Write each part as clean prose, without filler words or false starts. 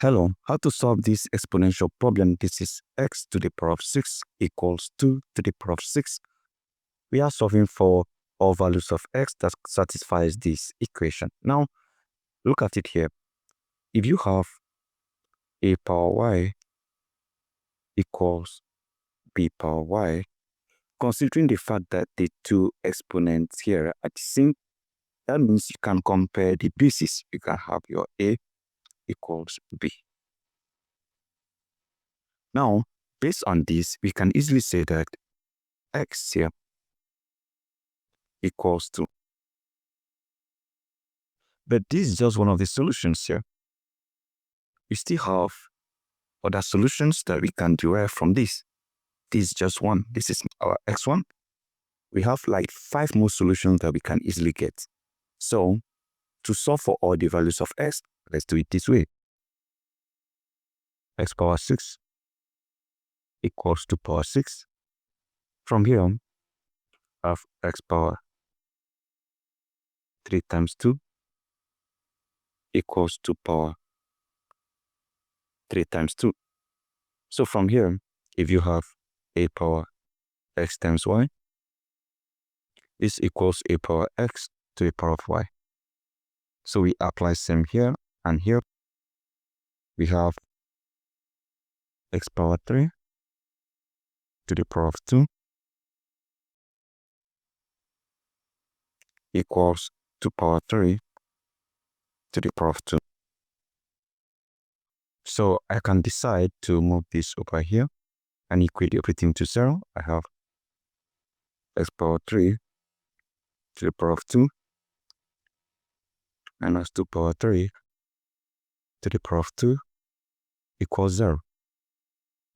Hello, how to solve this exponential problem? This is x to the power of 6 equals 2 to the power of 6. We are solving for all values of x that satisfies this equation. Now, look at it here. If you have a power y equals b power y, considering the fact that the two exponents here are the same, that means you can compare the bases. You can have your a equals b. Now, based on this, we can easily say that x here equals to. But this is just one of the solutions here. We still have other solutions that we can derive from this. This is just one. This is our x1. We have like 5 more solutions that we can easily get. So, to solve for all the values of x, let's do it this way. X power 6 equals to power 6. From here, I have x power 3 times 2 equals to power 3 times 2. So from here, if you have a power x times y, this equals a power x to the power of y. So we apply same here and here. We have x power 3 to the power of 2 equals to power 3 to the power of 2. So I can decide to move this over here and equate everything to 0. I have x power 3 to the power of 2 minus 2 power 3 to the power of 2 equals 0.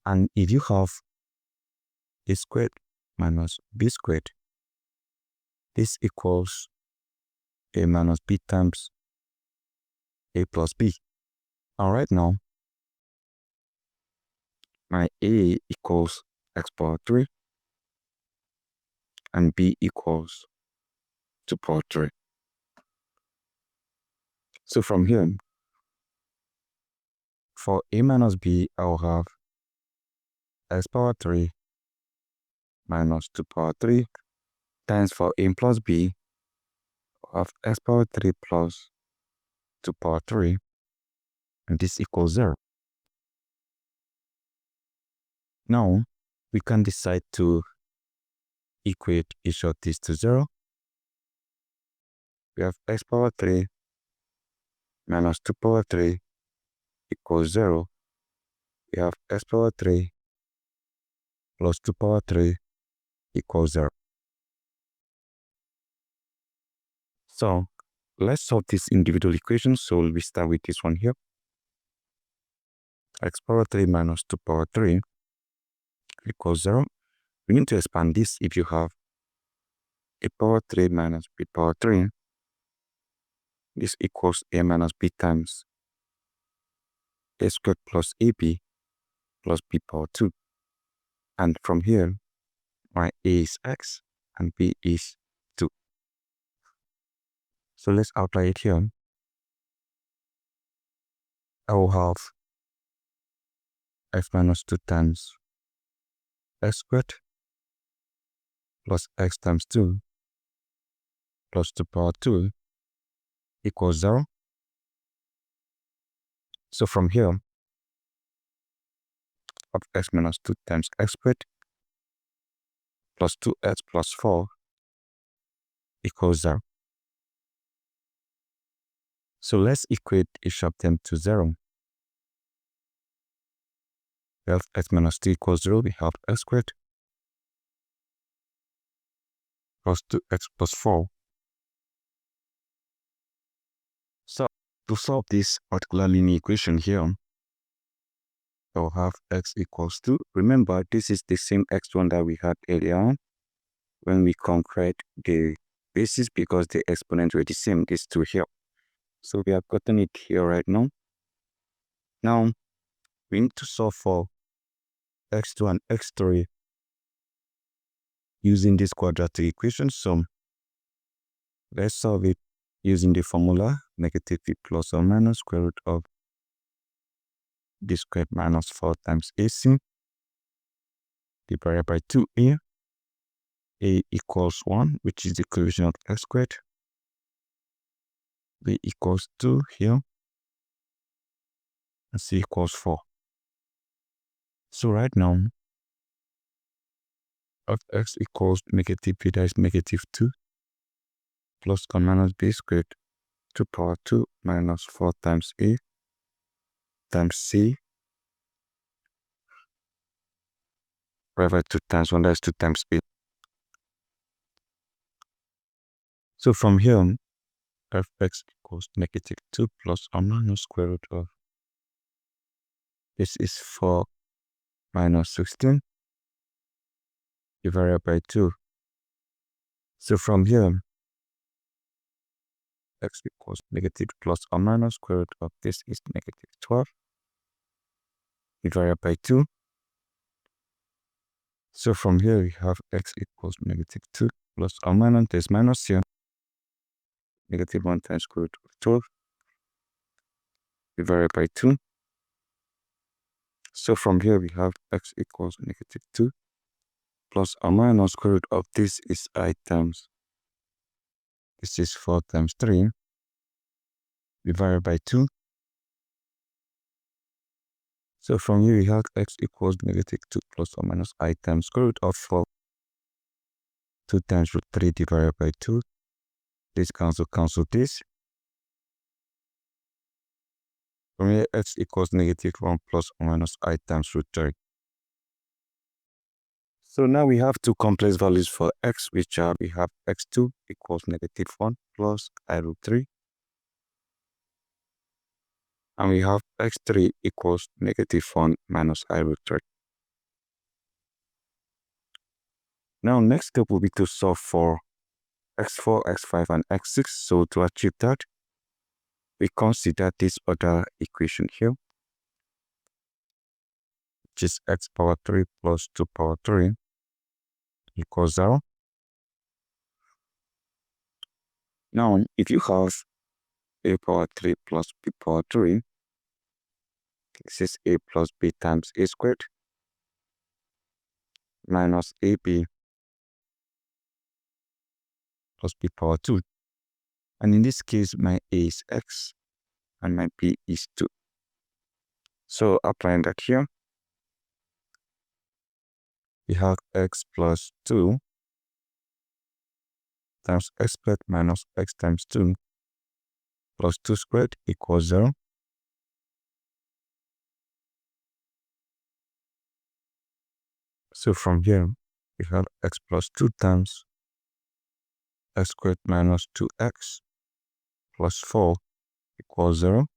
And if you have a squared minus b squared, this equals a minus b times a plus b. And right now, my a equals x power 3 and b equals 2 power 3. So from here, for a minus b, I will have x power 3 minus 2 power 3 times for a plus b of x power 3 plus 2 power 3, and this equals 0. Now, we can decide to equate each of these to 0. We have x power 3 minus 2 power 3 equals 0. We have x power 3 plus 2 power 3 equals 0. So, let's solve this individual equation. So we start with this one here. X power 3 minus 2 power 3 equals 0. We need to expand this. If you have a power 3 minus b power 3, this equals a minus b times a squared plus ab plus b power 2. And from here, my a is x and b is 2. So let's outline it here. I will have x minus 2 times x squared plus x times 2 plus 2 power 2 equals 0. So from here, I have x minus 2 times x squared plus 2x plus 4 equals 0. So let's equate each of them to 0. We have x minus 2 equals 0. We have x squared plus 2x plus 4. So to solve this particular linear equation here, I'll have x equals 2. Remember, this is the same x1 that we had earlier on when we conquered the basis because the exponents were the same, these two here. So we have gotten it here right now. Now, we need to solve for x2 and x3 using this quadratic equation. So let's solve it using the formula negative b plus or minus square root of b squared minus 4 times ac divided by 2a. A equals 1, which is the equation of x squared. B equals 2 here. And c equals 4. So right now, of x equals negative b, that is negative 2, plus or minus b squared, 2 power 2 minus 4 times a times c, divided by 2 times 1, that is 2 times a. So from here, fx equals negative 2 plus or minus square root of, this is 4 minus 16 divided by 2. So from here, x equals negative plus or minus square root of this is negative 12 divided by 2. So from here we have x equals negative 2 plus or minus, there's minus here, negative 1 times square root of 12 divided by 2. So from here we have x equals negative 2 plus or minus square root of this is I times, this is 4 times 3 divided by 2. So from here we have x equals negative 2 plus or minus I times square root of 4, 2 times root 3 divided by 2. This cancel this. From here x equals negative 1 plus or minus I times root 3. So now we have two complex values for x, which are, we have x2 equals negative 1 plus I root 3. And we have x3 equals negative 1 minus I root 3. Now next step will be to solve for x4, x5, and x6. So to achieve that, we consider this other equation here, which is x power 3 plus 2 power 3 equals 0. Now, if you have a power 3 plus b power 3, this is a plus b times a squared minus ab plus b power 2. And in this case, my a is x and my b is 2. So applying that here, we have x plus 2 times x squared minus x times 2 plus 2 squared equals 0. So from here, we have x plus 2 times x squared minus 2x plus 4 equals 0.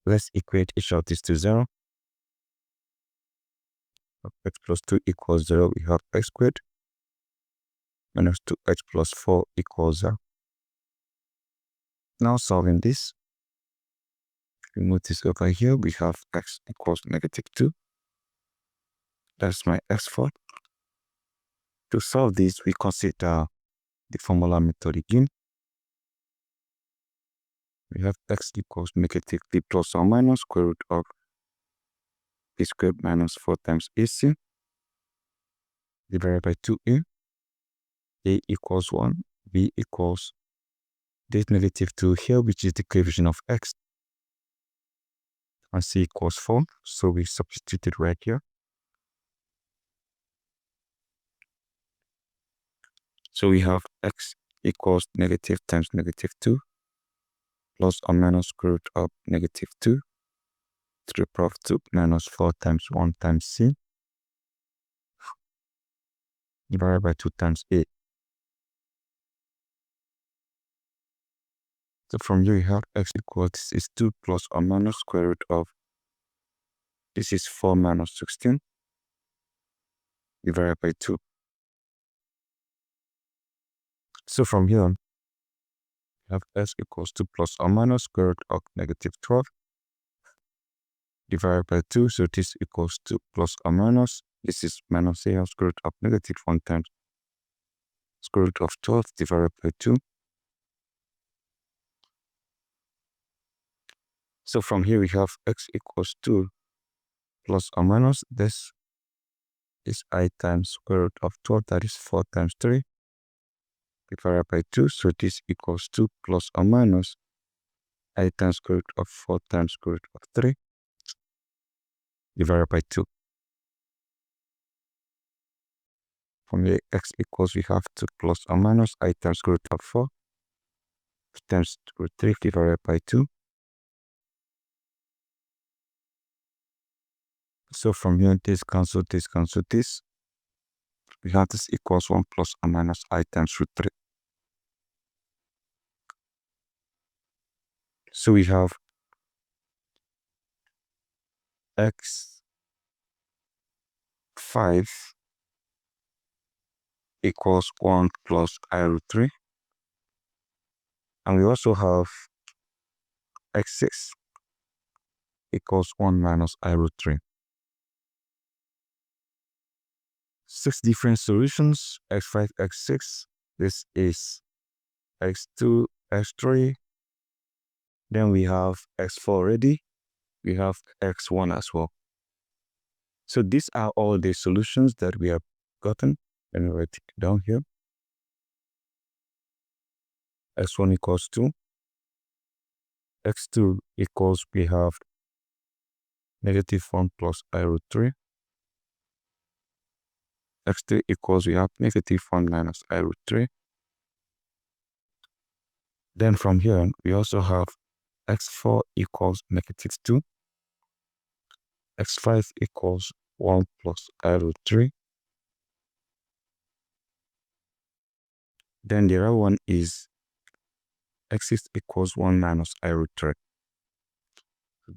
Let's equate each of these to 0. X plus 2 equals 0. We have x squared minus 2x plus 4 equals 0. Now solving this, we move this over here. We have x equals negative 2. That's my x4. To solve this, we consider the formula method again. We have x equals negative b plus or minus square root of b squared minus 4 times ac divided by 2a. A equals 1, b equals this negative 2 here, which is the coefficient of x, and c equals 4. So we substitute it right here. So we have x equals negative times negative 2 plus or minus square root of negative 2 to the power of 2 minus 4 times 1 times c divided by 2 times a. So from here we have x equals, this is 2 plus or minus square root of, this is 4 minus 16 divided by 2. So from here, we have x equals 2 plus or minus square root of negative 12 divided by 2. So this equals 2 plus or minus, this is minus a square root of negative 1 times square root of 12 divided by 2. So from here we have x equals 2 plus or minus this is I times square root of 12, that is 4 times 3 divided by 2. So this equals 2 plus or minus I times square root of 4 times square root of 3 divided by 2. From here x equals, we have 2 plus or minus I times square root of 4 times root 3 divided by 2. So from here, this cancel this, cancel this. We have this equals 1 plus or minus I times root 3. So we have x 5 equals 1 plus I root 3. And we also have x6 equals 1 minus I root 3. 6 different solutions, x5, x6. This is x2, x3. Then we have x4 already. We have x1 as well. So these are all the solutions that we have gotten. And write it down here. x1 equals 2. x2 equals, we have negative 1 plus I root 3. x3 equals, we have negative 1 minus I root 3. Then from here, we also have x4 equals negative 2. x5 equals 1 plus I root 3. Then the other one is x6 equals 1 minus I root 3.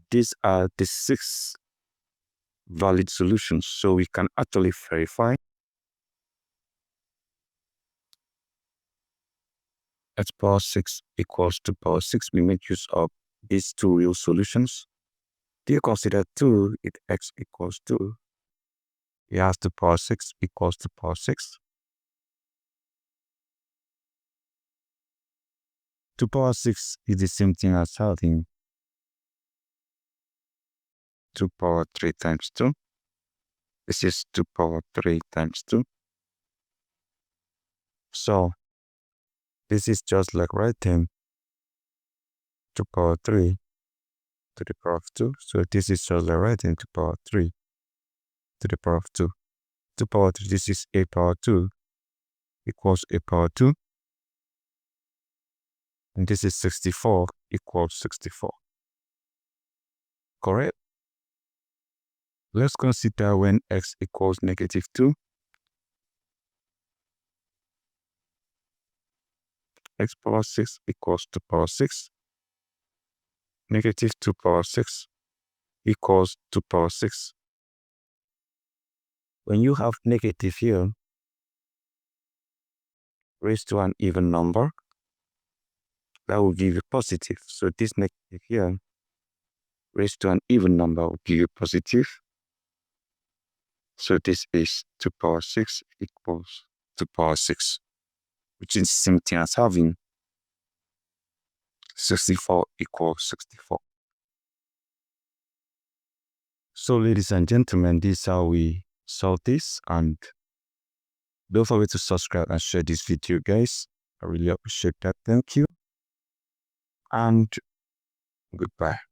These are the 6 valid solutions. So we can actually verify x power 6 equals 2 power 6. We make use of these 2 real solutions. Do you consider 2 if x equals 2? We have 2 power 6 equals 2 power 6. 2 power 6 is the same thing as having 2 power 3 times 2. This is 2 power 3 times 2. So this is just like writing 2 power 3 to the power of 2. So this is just like writing 2 power 3 to the power of 2. 2 power 3, this is a power 2 equals a power 2. And this is 64 equals 64. Correct? Let's consider when x equals negative 2. X power 6 equals 2 power 6. Negative 2 power 6 equals 2 power 6. When you have negative here raised to an even number, that will give you positive. So this negative here raised to an even number will give you positive. So this is 2 power 6 equals 2 power 6, which is the same thing as having 64 equals 64. So ladies and gentlemen, this is how we solve this, and don't forget to subscribe and share this video, guys. I really appreciate that. Thank you and goodbye.